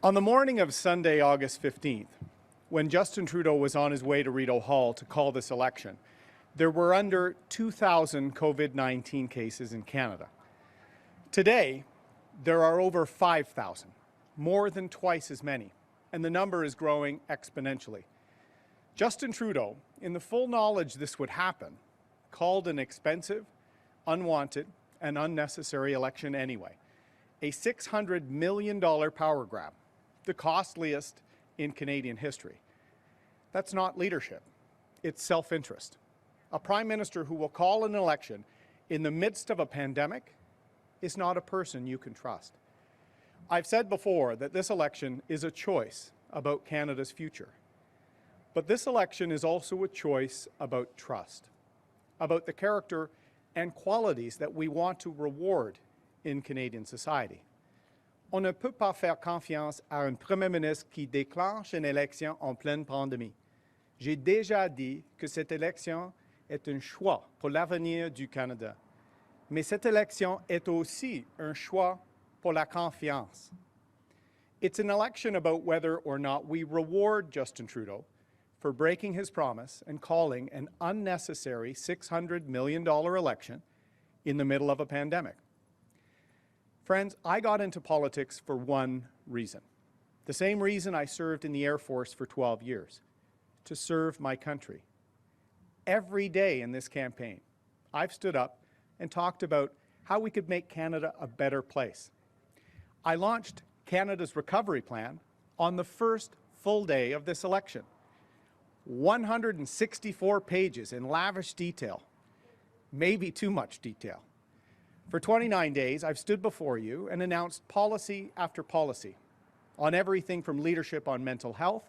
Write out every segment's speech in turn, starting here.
On the morning of Sunday, August 15th, when Justin Trudeau was on his way to Rideau Hall to call this election, there were under 2,000 COVID-19 cases in Canada. Today, there are over 5,000, more than twice as many, and the number is growing exponentially. Justin Trudeau, in the full knowledge this would happen, called an expensive, unwanted, and unnecessary election anyway. A $600 million power grab, the costliest in Canadian history. That's not leadership, it's self-interest. A Prime Minister who will call an election in the midst of a pandemic is not a person you can trust. I've said before that this election is a choice about Canada's future. But this election is also a choice about trust, about the character and qualities that we want to reward in Canadian society. On ne peut pas faire confiance à un Premier ministre qui déclenche une élection en pleine pandémie. J'ai déjà dit que cette élection est un choix pour l'avenir du Canada. Mais cette élection est aussi un choix pour la confiance. It's an election about whether or not we reward Justin Trudeau for breaking his promise and calling an unnecessary $600 million election in the middle of a pandemic. Friends, I got into politics for one reason. The same reason I served in the Air Force for 12 years, to serve my country. Every day in this campaign, I've stood up and talked about how we could make Canada a better place. I launched Canada's Recovery Plan on the first full day of this election. 164 pages in lavish detail, maybe too much detail. For 29 days, I've stood before you and announced policy after policy on everything from leadership on mental health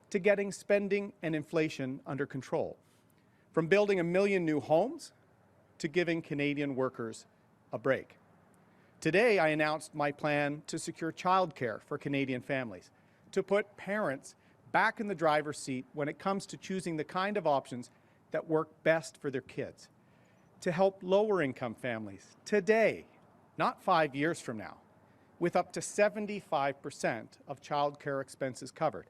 to getting spending and inflation under control, from building 1 million new homes to giving Canadian workers a break. Today, I announced my plan to secure childcare for Canadian families, to put parents back in the driver's seat when it comes to choosing the kind of options that work best for their kids, to help lower-income families today, not 5 years from now, with up to 75% of childcare expenses covered.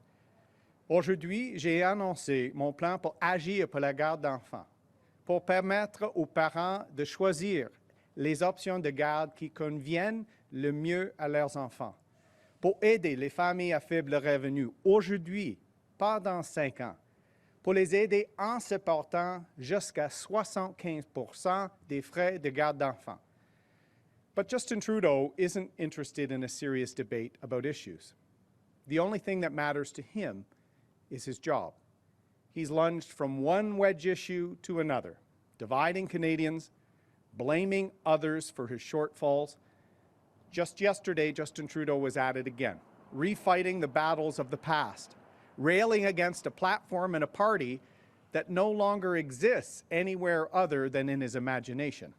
Aujourd'hui, j'ai annoncé mon plan pour agir pour la garde d'enfants, pour permettre aux parents de choisir les options de garde qui conviennent le mieux à leurs enfants, pour aider les familles à faible revenu aujourd'hui, pas dans 5 ans, pour les aider en supportant jusqu'à 75% des frais de garde d'enfants. But Justin Trudeau isn't interested in a serious debate about issues. The only thing that matters to him is his job. He's lunged from one wedge issue to another, dividing Canadians, blaming others for his shortfalls. Just yesterday, Justin Trudeau was at it again, refighting the battles of the past, railing against a platform and a party that no longer exists anywhere other than in his imagination.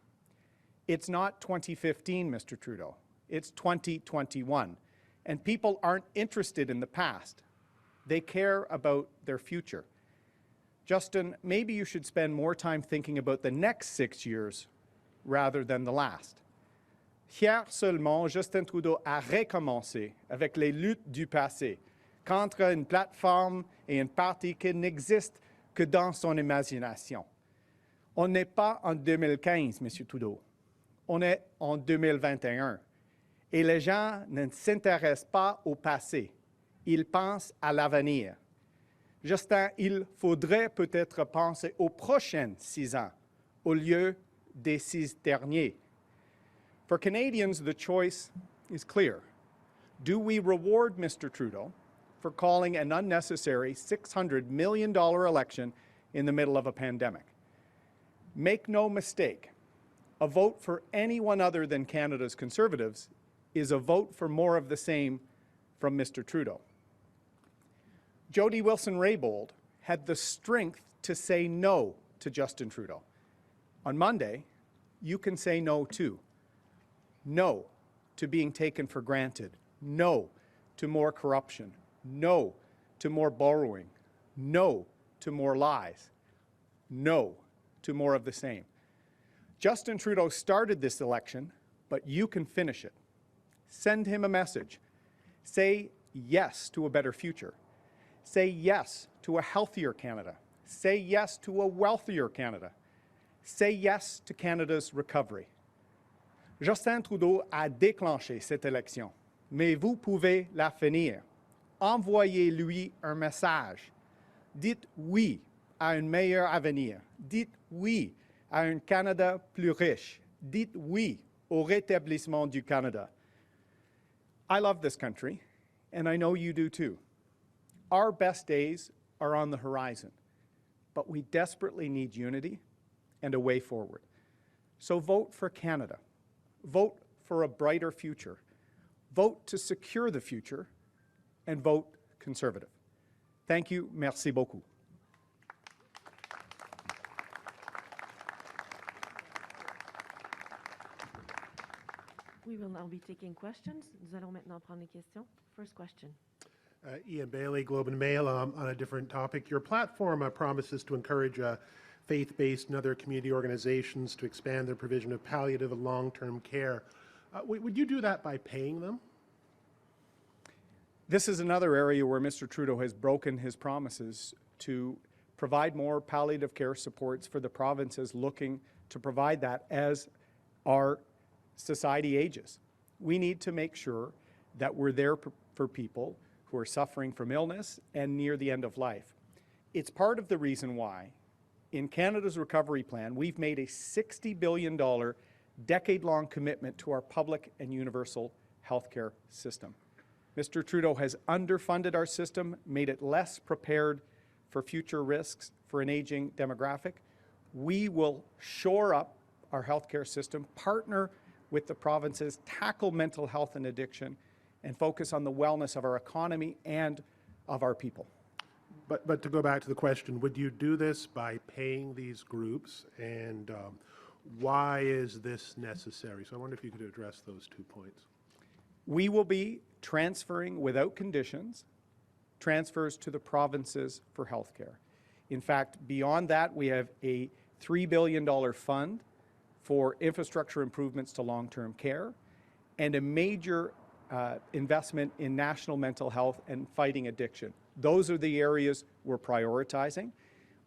It's not 2015, Mr. Trudeau. It's 2021. And people aren't interested in the past. They care about their future. Justin, maybe you should spend more time thinking about the next 6 years rather than the last. Hier seulement, Justin Trudeau a recommencé avec les luttes du passé, contre une plateforme et un parti qui n'existent que dans son imagination. On n'est pas en 2015, M. Trudeau. On est en 2021. Et les gens ne s'intéressent pas au passé. Ils pensent à l'avenir. Justin, il faudrait peut-être penser aux prochaines 6 ans au lieu des 6 derniers. For Canadians, the choice is clear. Do we reward Mr. Trudeau for calling an unnecessary $600 million election in the middle of a pandemic? Make no mistake, a vote for anyone other than Canada's Conservatives is a vote for more of the same from Mr. Trudeau. Jody Wilson-Raybould had the strength to say no to Justin Trudeau. On Monday, you can say no too. No to being taken for granted. No to more corruption. No to more borrowing. No to more lies. No to more of the same. Justin Trudeau started this election, but you can finish it. Send him a message. Say yes to a better future. Say yes to a healthier Canada. Say yes to a wealthier Canada. Say yes to Canada's recovery. Justin Trudeau a déclenché cette élection, mais vous pouvez la finir. Envoyez-lui un message. Dites oui à un meilleur avenir. Dites oui à un Canada plus riche. Dites oui au rétablissement du Canada. I love this country, and I know you do too. Our best days are on the horizon, but we desperately need unity and a way forward. So vote for Canada. Vote for a brighter future. Vote to secure the future, and vote Conservative. Thank you. Merci beaucoup. We will now be taking questions. Nous allons maintenant prendre les questions. First question. Ian Bailey, Globe and Mail, on a different topic. Your platform promises to encourage faith-based and other community organizations to expand their provision of palliative and long-term care. Would you do that by paying them? This is another area where Mr. Trudeau has broken his promises to provide more palliative care supports for the provinces looking to provide that as our society ages. We need to make sure that we're there for people who are suffering from illness and near the end of life. It's part of the reason why in Canada's recovery plan, we've made a $60 billion decade-long commitment to our public and universal healthcare system. Mr. Trudeau has underfunded our system, made it less prepared for future risks for an aging demographic. We will shore up our healthcare system, partner with the provinces, tackle mental health and addiction, and focus on the wellness of our economy and of our people. But to go back to the question, would you do this by paying these groups, and why is this necessary? So I wonder if you could address those 2 points. We will be transferring without conditions transfers to the provinces for healthcare. In fact, beyond that, we have a $3 billion fund for infrastructure improvements to long-term care and a major investment in national mental health and fighting addiction. Those are the areas we're prioritizing.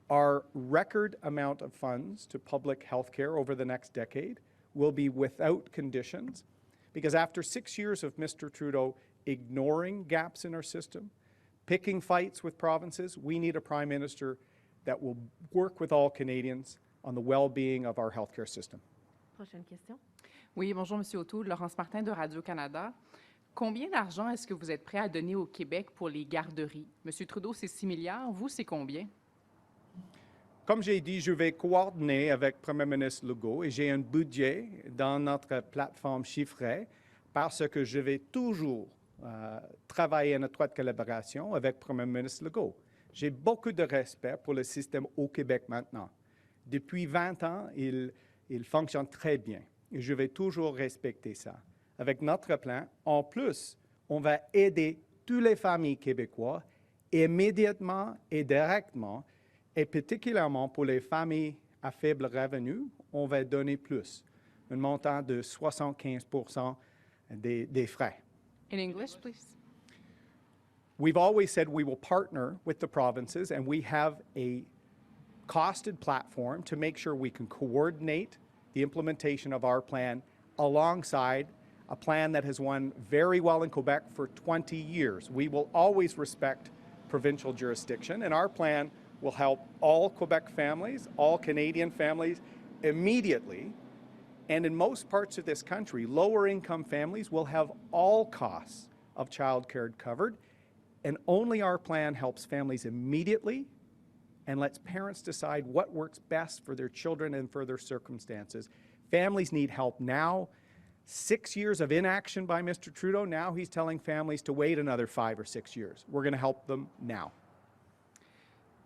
Our record amount of funds to public health care over the next decade will be without conditions, because after 6 years of Mr. Trudeau ignoring gaps in our system, picking fights with provinces, we need a Prime Minister that will work with all Canadians on the well-being of our healthcare system. Prochaine question. Oui, bonjour, M. O'Toole, Laurence Martin de Radio-Canada. Combien d'argent est-ce que vous êtes prêt à donner au Québec pour les garderies? M. Trudeau, c'est 6 milliards. Vous, c'est combien? Comme j'ai dit, je vais coordonner avec Premier ministre Legault et j'ai un budget dans notre plateforme chiffrée parce que je vais toujours travailler en étroite collaboration avec Premier ministre Legault. J'ai beaucoup de respect pour le système au Québec maintenant. Depuis 20 ans, il fonctionne très bien et je vais toujours respecter ça. Avec notre plan, en plus, on va aider toutes les familles québécoises immédiatement et directement, et particulièrement pour les familles à faible revenu, on va donner plus, un montant de 75% des frais. In English, please. We've always said we will partner with the provinces, and we have a costed platform to make sure we can coordinate the implementation of our plan alongside a plan that has won very well in Quebec for 20 years. We will always respect provincial jurisdiction, and our plan will help all Quebec families, all Canadian families immediately. And in most parts of this country, lower income families will have all costs of childcare covered, and only our plan helps families immediately and lets parents decide what works best for their children and for their circumstances. Families need help now. 6 years of inaction by Mr. Trudeau, now he's telling families to wait another 5 or 6 years. We're going to help them now.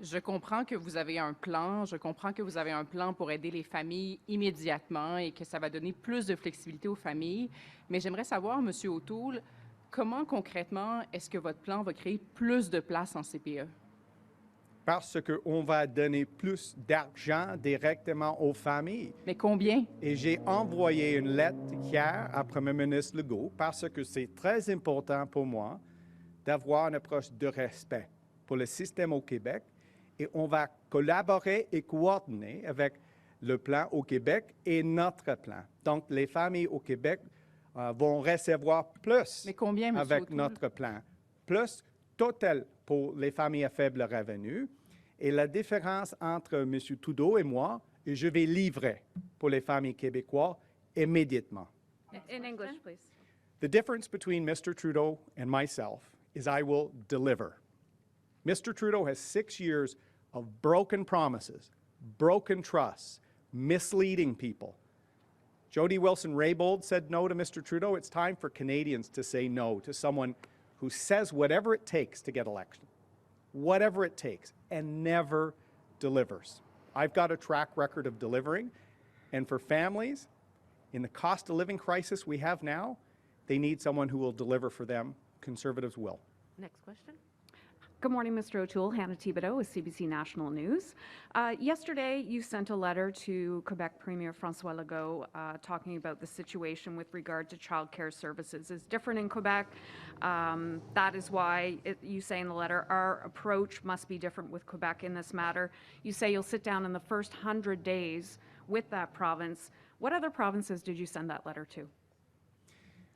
Je comprends que vous avez un plan. Je comprends que vous avez un plan pour aider les familles immédiatement et que ça va donner plus de flexibilité aux familles. Mais j'aimerais savoir, M. O'Toole, comment concrètement est-ce que votre plan va créer plus de places en CPE? Parce qu'on va donner plus d'argent directement aux familles. Mais combien? Et j'ai envoyé une lettre hier à Premier ministre Legault parce que c'est très important pour moi d'avoir une approche de respect pour le système au Québec et on va collaborer et coordonner avec le plan au Québec et notre plan. Donc, les familles au Québec vont recevoir plus Mais combien, M. avec O'Toole? notre plan, plus total pour les familles à faible revenu. Et la différence entre M. Trudeau et moi, et je vais livrer pour les familles québécoises immédiatement. In English, please. The difference between Mr. Trudeau and myself is I will deliver. Mr. Trudeau has 6 years of broken promises, broken trusts, misleading people. Jody Wilson-Raybould said no to Mr. Trudeau. It's time for Canadians to say no to someone who says whatever it takes to get elected, whatever it takes, and never delivers. I've got a track record of delivering, and for families, in the cost of living crisis we have now, they need someone who will deliver for them. Conservatives will. Next question. Good morning, Mr. O'Toole. Hannah Thibodeau with CBC National News. Yesterday, you sent a letter to Quebec Premier François Legault talking about the situation with regard to childcare services is different in Quebec. That is why you say in the letter, our approach must be different with Quebec in this matter. You say you'll sit down in the first 100 days with that province. What other provinces did you send that letter to?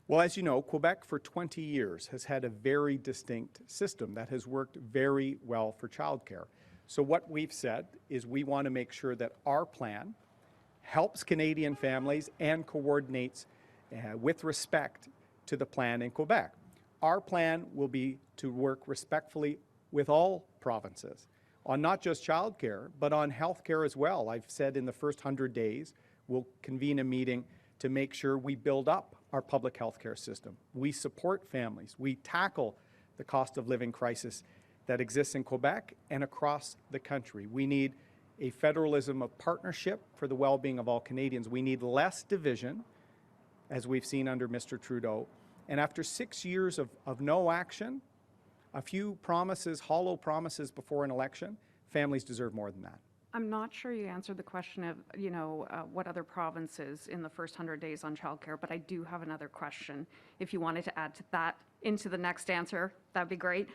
Well, as you know, Quebec for 20 years has had a very distinct system that has worked very well for childcare. So what we've said is we want to make sure that our plan helps Canadian families and coordinates with respect to the plan in Quebec. Our plan will be to work respectfully with all provinces on not just childcare, but on healthcare as well. I've said in the first 100 days, we'll convene a meeting to make sure we build up our public health care system. We support families. We tackle the cost of living crisis that exists in Quebec and across the country. We need a federalism of partnership for the well-being of all Canadians. We need less division, as we've seen under Mr. Trudeau. And after 6 years of no action, a few promises, hollow promises before an election, families deserve more than that. I'm not sure you answered the question of, what other provinces in the first 100 days on childcare, but I do have another question. If you wanted to add to that into the next answer, that'd be great.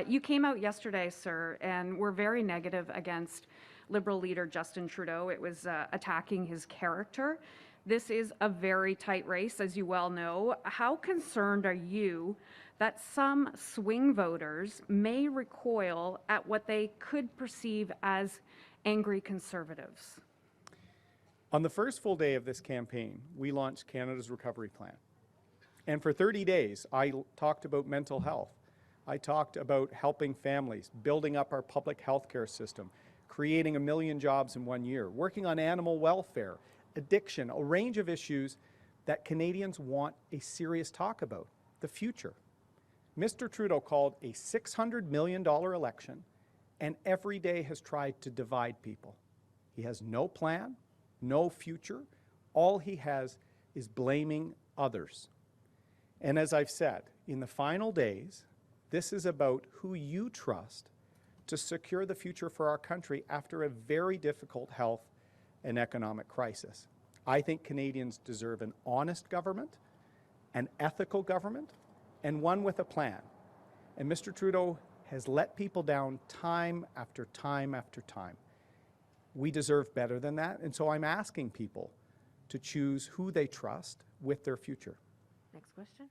You came out yesterday, sir, and were very negative against Liberal leader Justin Trudeau. It was attacking his character. This is a very tight race, as you well know. How concerned are you that some swing voters may recoil at what they could perceive as angry Conservatives? On the first full day of this campaign, we launched Canada's Recovery Plan. And for 30 days, I talked about mental health. I talked about helping families, building up our public health care system, creating 1 million jobs in 1 year, working on animal welfare, addiction, a range of issues that Canadians want a serious talk about, the future. Mr. Trudeau called a $600 million election and every day has tried to divide people. He has no plan, no future. All he has is blaming others. And as I've said, in the final days, this is about who you trust to secure the future for our country after a very difficult health and economic crisis. I think Canadians deserve an honest government, an ethical government, and one with a plan. And Mr. Trudeau has let people down time after time after time. We deserve better than that, and so I'm asking people to choose who they trust with their future. Next question.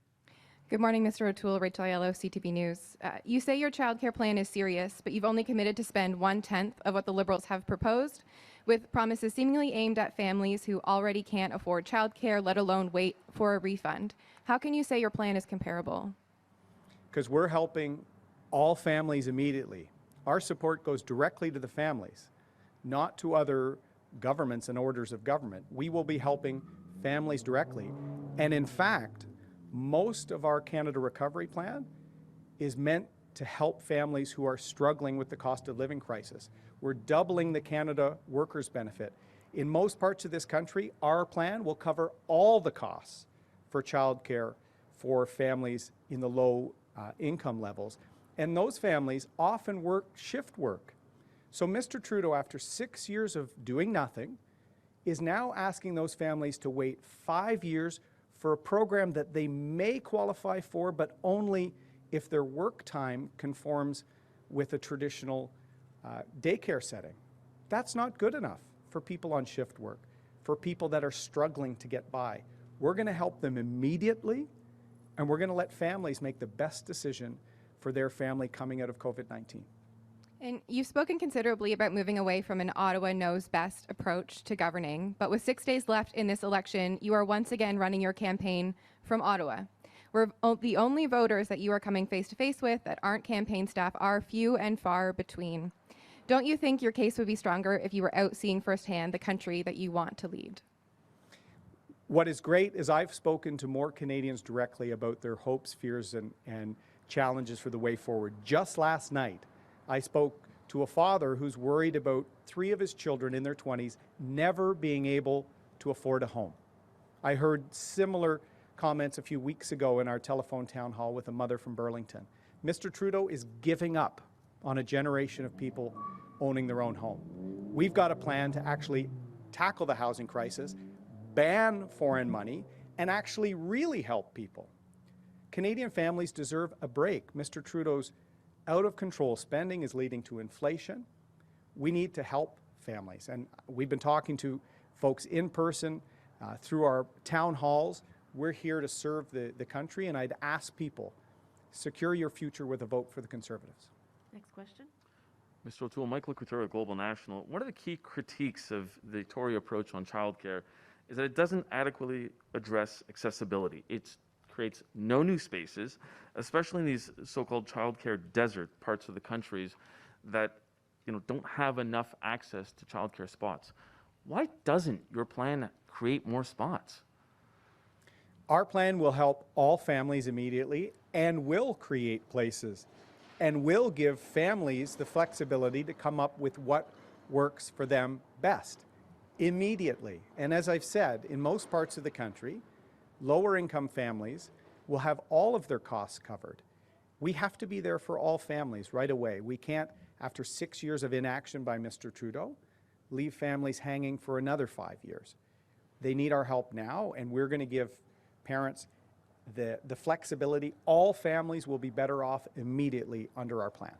Good morning, Mr. O'Toole. Rachel Yellow, CTV News. You say your childcare plan is serious, but you've only committed to spend 1/10 of what the Liberals have proposed, with promises seemingly aimed at families who already can't afford childcare, let alone wait for a refund. How can you say your plan is comparable? Because we're helping all families immediately. Our support goes directly to the families, not to other governments and orders of government. We will be helping families directly. And in fact, most of our Canada Recovery Plan is meant to help families who are struggling with the cost of living crisis. We're doubling the Canada Workers' Benefit. In most parts of this country, our plan will cover all the costs for childcare for families in the low income levels. And those families often work shift work. So Mr. Trudeau, after 6 years of doing nothing, is now asking those families to wait 5 years for a program that they may qualify for, but only if their work time conforms with a traditional daycare setting. That's not good enough for people on shift work, for people that are struggling to get by. We're going to help them immediately, and we're going to let families make the best decision for their family coming out of COVID-19. And you've spoken considerably about moving away from an Ottawa knows best approach to governing, but with 6 days left in this election, you are once again running your campaign from Ottawa, where the only voters that you are coming face to face with that aren't campaign staff are few and far between. Don't you think your case would be stronger if you were out seeing firsthand the country that you want to lead? What is great is I've spoken to more Canadians directly about their hopes, fears, and challenges for the way forward. Just last night, I spoke to a father who's worried about 3 of his children in their 20s never being able to afford a home. I heard similar comments a few weeks ago in our telephone town hall with a mother from Burlington. Mr. Trudeau is giving up on a generation of people owning their own home. We've got a plan to actually tackle the housing crisis, ban foreign money, and actually really help people. Canadian families deserve a break. Mr. Trudeau's out-of-control spending is leading to inflation. We need to help families. And we've been talking to folks in person through our town halls. We're here to serve the country, and I'd ask people, secure your future with a vote for the Conservatives. Next question. Mr. O'Toole, Michael Couture at Global National. One of the key critiques of the Tory approach on childcare is that it doesn't adequately address accessibility. It creates no new spaces, especially in these so-called childcare desert parts of the countries that don't have enough access to childcare spots. Why doesn't your plan create more spots? Our plan will help all families immediately and will create places and will give families the flexibility to come up with what works for them best immediately. And as I've said, in most parts of the country, lower income families will have all of their costs covered. We have to be there for all families right away. We can't, after 6 years of inaction by Mr. Trudeau, leave families hanging for another 5 years. They need our help now, and we're going to give parents the flexibility. All families will be better off immediately under our plan.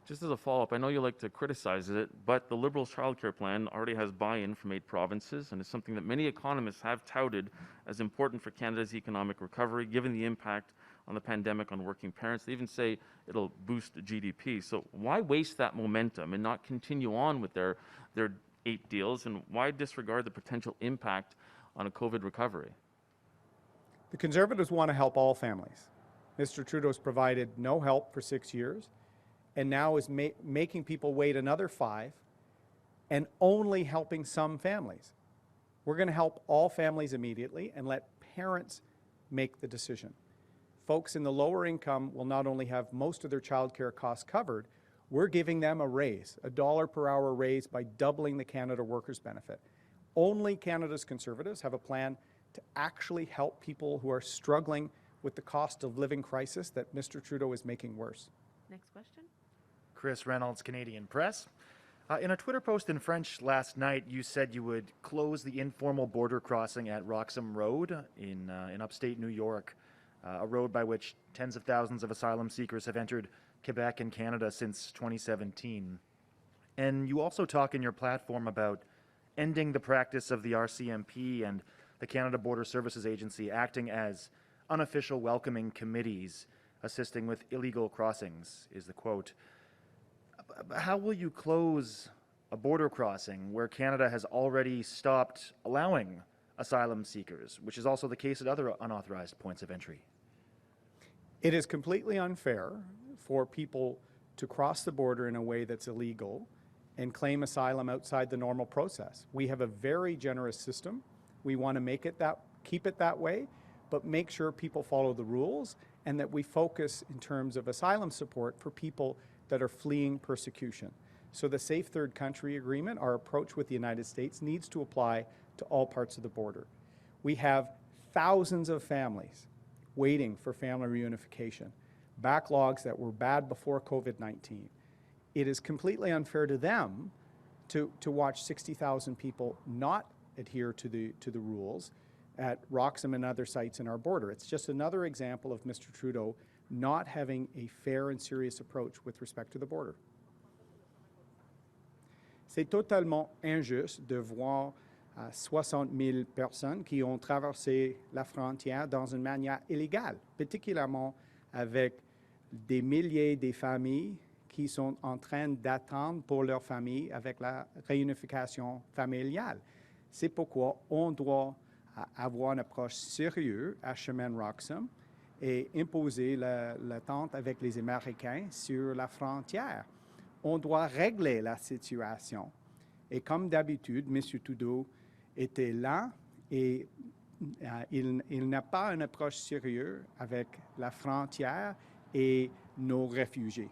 Just as a follow-up, I know you like to criticize it, but the Liberals' childcare plan already has buy-in from 8 provinces, and is something that many economists have touted as important for Canada's economic recovery, given the impact on the pandemic on working parents. They even say it'll boost GDP. So why waste that momentum and not continue on with their 8 deals, and why disregard the potential impact on a COVID recovery? The Conservatives want to help all families. Mr. Trudeau's provided no help for 6 years, and now is making people wait another 5 and only helping some families. We're going to help all families immediately and let parents make the decision. Folks in the lower income will not only have most of their childcare costs covered, we're giving them a raise, a $1 per hour raise by doubling the Canada Workers' Benefit. Only Canada's Conservatives have a plan to actually help people who are struggling with the cost of living crisis that Mr. Trudeau is making worse. Next question. Chris Reynolds, Canadian Press. In a Twitter post in French last night, you said you would close the informal border crossing at Roxham Road in upstate New York, a road by which tens of thousands of asylum seekers have entered Quebec and Canada since 2017. And you also talk in your platform about ending the practice of the RCMP and the Canada Border Services Agency acting as unofficial welcoming committees assisting with illegal crossings, is the quote. How will you close a border crossing where Canada has already stopped allowing asylum seekers, which is also the case at other unauthorized points of entry? It is completely unfair for people to cross the border in a way that's illegal and claim asylum outside the normal process. We have a very generous system. We want to keep it that way, but make sure people follow the rules and that we focus in terms of asylum support for people that are fleeing persecution. So the Safe Third Country Agreement, our approach with the United States, needs to apply to all parts of the border. We have thousands of families waiting for family reunification, backlogs that were bad before COVID-19. It is completely unfair to them to watch 60,000 people not adhere to the rules at Roxham and other sites in our border. It's just another example of Mr. Trudeau not having a fair and serious approach with respect to the border. C'est totalement injuste de voir 60 000 personnes qui ont traversé la frontière dans une manière illégale, particulièrement avec des milliers de familles qui sont en train d'attendre pour leur famille avec la réunification familiale. C'est pourquoi on doit avoir une approche sérieuse à chemin Roxham et imposer l'attente avec les Américains sur la frontière. On doit régler la situation. Et comme d'habitude, M. Trudeau était là et il n'a pas une approche sérieuse avec la frontière et nos réfugiés.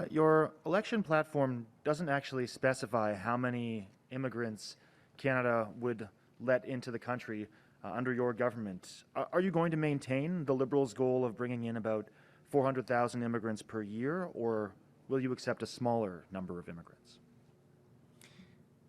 Your election platform doesn't actually specify how many immigrants Canada would let into the country under your government. Are you going to maintain the Liberals' goal of bringing in about 400,000 immigrants per year, or will you accept a smaller number of immigrants?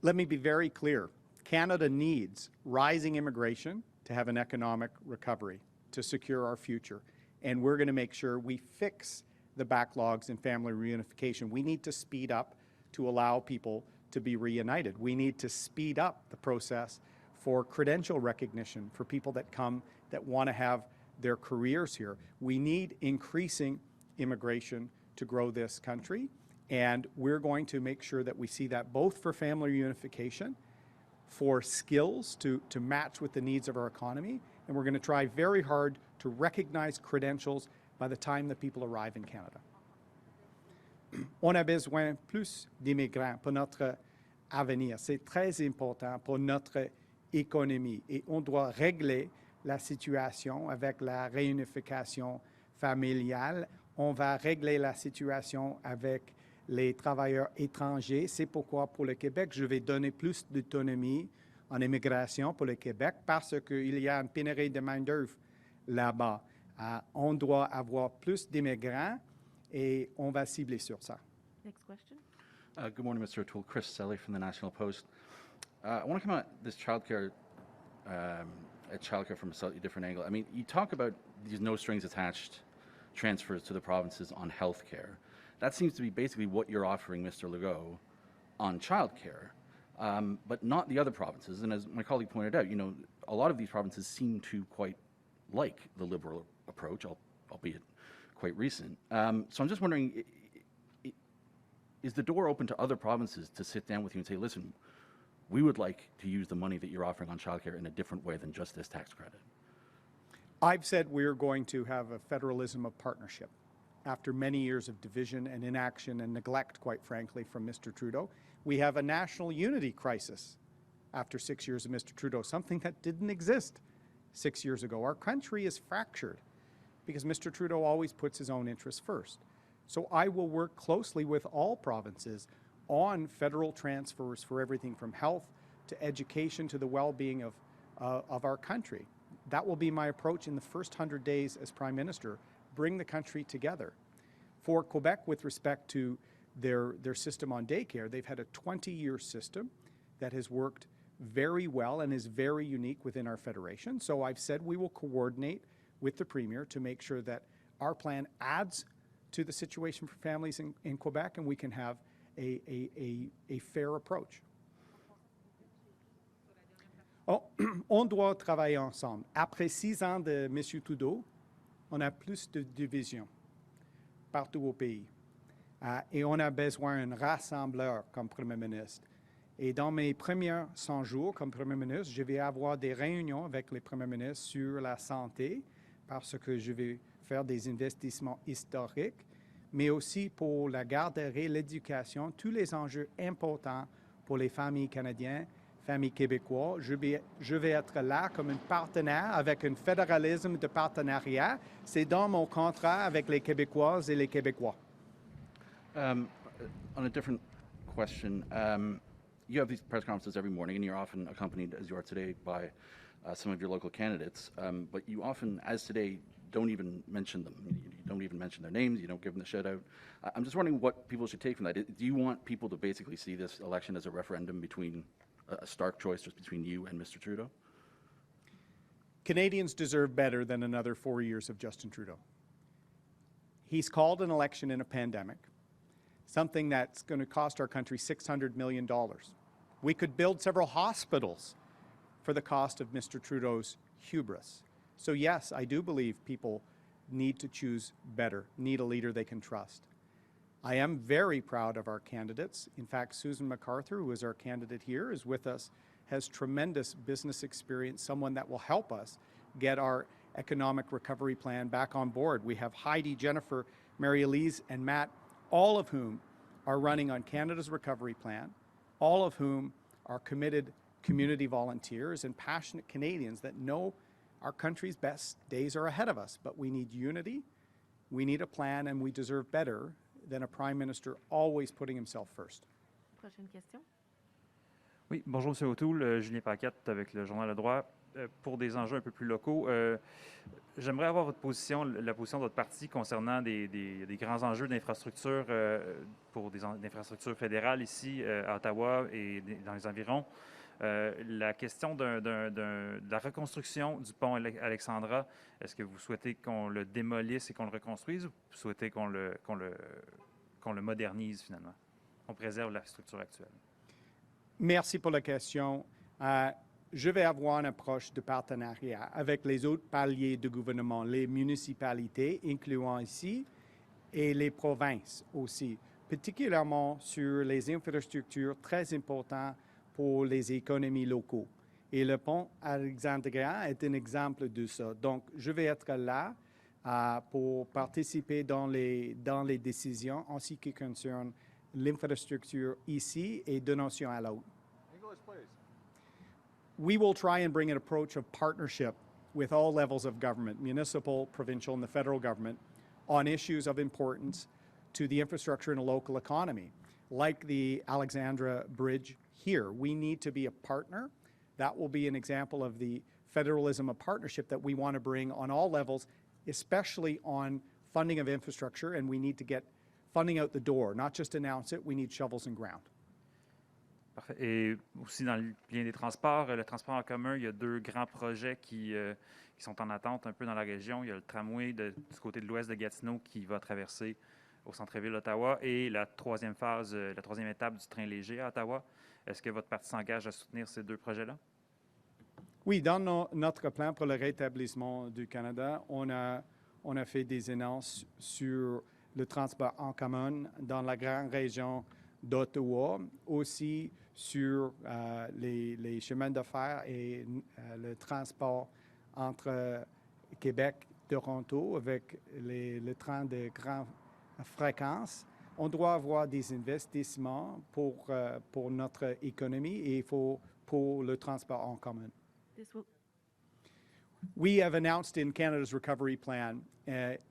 Let me be very clear. Canada needs rising immigration to have an economic recovery, to secure our future. And we're going to make sure we fix the backlogs in family reunification. We need to speed up to allow people to be reunited. We need to speed up the process for credential recognition for people that come that want to have their careers here. We need increasing immigration to grow this country, and we're going to make sure that we see that both for family reunification, for skills to match with the needs of our economy, and we're going to try very hard to recognize credentials by the time that people arrive in Canada. On a besoin plus d'immigrants pour notre avenir. C'est très important pour notre économie et on doit régler la situation avec la réunification familiale. On va régler la situation avec les travailleurs étrangers. C'est pourquoi pour le Québec, je vais donner plus d'autonomie en immigration pour le Québec parce qu'il y a une pénurie de main-d'œuvre là-bas. On doit avoir plus d'immigrants et on va cibler sur ça. Next question. Good morning, Mr. O'Toole. Chris Selly from the National Post. I want to come at this childcare from a slightly different angle. I mean, you talk about these no strings attached transfers to the provinces on health care. That seems to be basically what you're offering Mr. Legault on childcare, but not the other provinces. And as my colleague pointed out, you know, a lot of these provinces seem to quite like the Liberal approach, albeit quite recent. So I'm just wondering, is the door open to other provinces to sit down with you and say, listen, we would like to use the money that you're offering on childcare in a different way than just this tax credit? I've said we're going to have a federalism of partnership. After many years of division and inaction and neglect, quite frankly, from Mr. Trudeau, we have a national unity crisis after 6 years of Mr. Trudeau, something that didn't exist 6 years ago. Our country is fractured because Mr. Trudeau always puts his own interests first. So I will work closely with all provinces on federal transfers for everything from health to education to the well-being of our country. That will be my approach in the first 100 days as Prime Minister, bring the country together. For Quebec, with respect to their system on daycare, they've had a 20-year system that has worked very well and is very unique within our federation. So I've said we will coordinate with the Premier to make sure that our plan adds to the situation for families in Quebec and we can have a fair approach. Oh, on doit travailler ensemble. Après 6 ans de M. Trudeau, on a plus de divisions partout au pays. Et on a besoin d'un rassembleur comme Premier ministre. Et dans mes premiers 100 jours comme Premier ministre, je vais avoir des réunions avec les Premiers ministres sur la santé parce que je vais faire des investissements historiques, mais aussi pour la garderie, l'éducation, tous les enjeux importants pour les familles canadiennes, familles québécoises. Je vais être là comme un partenaire avec un fédéralisme de partenariat. C'est dans mon contrat avec les Québécoises et les Québécois. On a different question, you have these press conferences every morning and you're often accompanied, as you are today, by some of your local candidates, but you often, as today, don't even mention them. You don't even mention their names. You don't give them the shout out. I'm just wondering what people should take from that. Do you want people to basically see this election as a referendum between a stark choice just between you and Mr. Trudeau? Canadians deserve better than another 4 years of Justin Trudeau. He's called an election in a pandemic, something that's going to cost our country $600 million. We could build several hospitals for the cost of Mr. Trudeau's hubris. So yes, I do believe people need to choose better, need a leader they can trust. I am very proud of our candidates. In fact, Susan MacArthur, who is our candidate here, is with us, has tremendous business experience, someone that will help us get our economic recovery plan back on board. We have Heidi, Jennifer, Mary Elise, and Matt, all of whom are running on Canada's recovery plan, all of whom are committed community volunteers and passionate Canadians that know our country's best days are ahead of us. But we need unity, we need a plan, and we deserve better than a Prime Minister always putting himself first. Prochaine question. Oui, bonjour M. O'Toole, Julien Paquette avec le Journal Le Droit. Pour des enjeux un peu plus locaux, j'aimerais avoir votre position, la position de votre parti concernant des grands enjeux d'infrastructure pour des infrastructures fédérales ici à Ottawa et dans les environs. La question de la reconstruction du pont Alexandra, est-ce que vous souhaitez qu'on le démolisse et qu'on le reconstruise ou vous souhaitez qu'on le modernise finalement, qu'on préserve la structure actuelle? Merci pour la question. Je vais avoir une approche de partenariat avec les autres paliers de gouvernement, les municipalités, incluant ici, et les provinces aussi, particulièrement sur les infrastructures très importantes pour les économies locaux. Et le pont Alexandria est un exemple de ça. Donc, je vais être là pour participer dans les décisions en ce qui concerne l'infrastructure ici et de nation à l'autre. We will try and bring an approach of partnership with all levels of government, municipal, provincial, and the federal government, on issues of importance to the infrastructure and the local economy, like the Alexandra Bridge here. We need to be a partner. That will be an example of the federalism of partnership that we want to bring on all levels, especially on funding of infrastructure, and we need to get funding out the door, not just announce it, we need shovels in ground. Parfait. Et aussi dans le lien des transports, le transport en commun, il y a deux grands projets qui sont en attente un peu dans la région. Il y a le tramway du côté de l'ouest de Gatineau qui va traverser au centre-ville d'Ottawa et la troisième phase, la troisième étape du train léger à Ottawa. Est-ce que votre parti s'engage à soutenir ces deux projets-là? Oui, dans notre plan pour le rétablissement du Canada, on a fait des annonces sur le transport en commun dans la grande région d'Ottawa, aussi sur les chemins de fer et le transport entre Québec et Toronto avec le train de grande fréquence. On doit avoir des investissements pour notre économie et pour le transport en commun. We have announced in Canada's recovery plan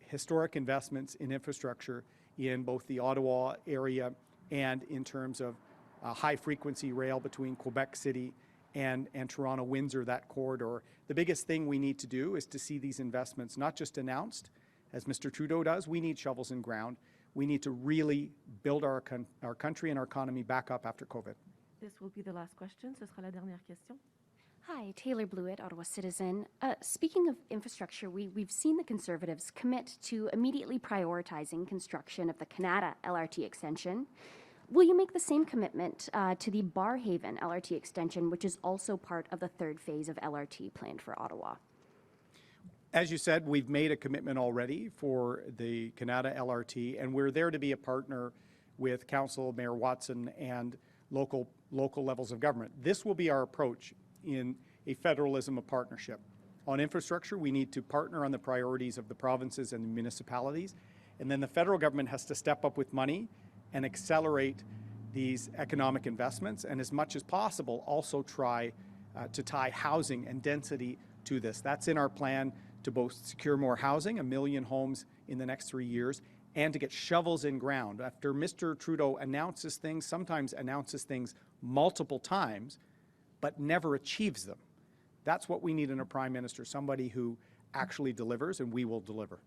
historic investments in infrastructure in both the Ottawa area and in terms of high-frequency rail between Quebec City and Toronto-Windsor, that corridor. The biggest thing we need to do is to see these investments not just announced, as Mr. Trudeau does. We need shovels in ground. We need to really build our country and our economy back up after COVID. This will be the last question. Ce sera la dernière question. Hi, Taylor Blewett, Ottawa Citizen. Speaking of infrastructure, we've seen the Conservatives commit to immediately prioritizing construction of the Canada LRT extension. Will you make the same commitment to the Barrhaven LRT extension, which is also part of the third phase of LRT planned for Ottawa? As you said, we've made a commitment already for the Canada LRT, and we're there to be a partner with Council, Mayor Watson, and local levels of government. This will be our approach in a federalism of partnership. On infrastructure, we need to partner on the priorities of the provinces and the municipalities, and then the federal government has to step up with money and accelerate these economic investments, and as much as possible also try to tie housing and density to this. That's in our plan to both secure more housing, 1 million homes in the next 3 years, and to get shovels in ground. After Mr. Trudeau sometimes announces things multiple times, but never achieves them. That's what we need in a Prime Minister, somebody who actually delivers, and we will deliver.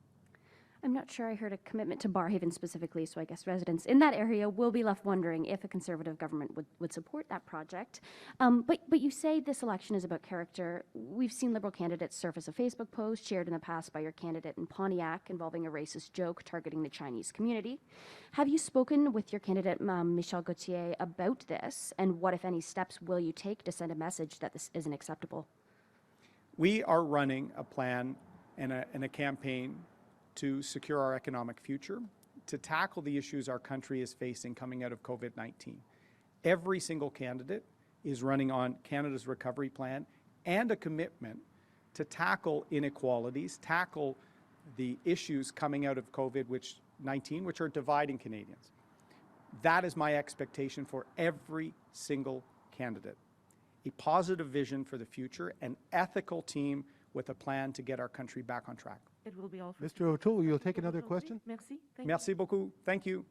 I'm not sure I heard a commitment to Barrhaven specifically, so I guess residents in that area will be left wondering if a Conservative government would support that project. But you say this election is about character. We've seen Liberal candidates surface a Facebook post shared in the past by your candidate in Pontiac involving a racist joke targeting the Chinese community. Have you spoken with your candidate, Michel Gauthier, about this? And what, if any, steps will you take to send a message that this isn't acceptable? We are running a plan and a campaign to secure our economic future, to tackle the issues our country is facing coming out of COVID-19. Every single candidate is running on Canada's recovery plan and a commitment to tackle inequalities, tackle the issues coming out of COVID-19, which are dividing Canadians. That is my expectation for every single candidate. A positive vision for the future, an ethical team with a plan to get our country back on track. It will be all for Mr. O'Toole, you'll take today. another question? Merci. Thank you. Merci beaucoup. Thank you.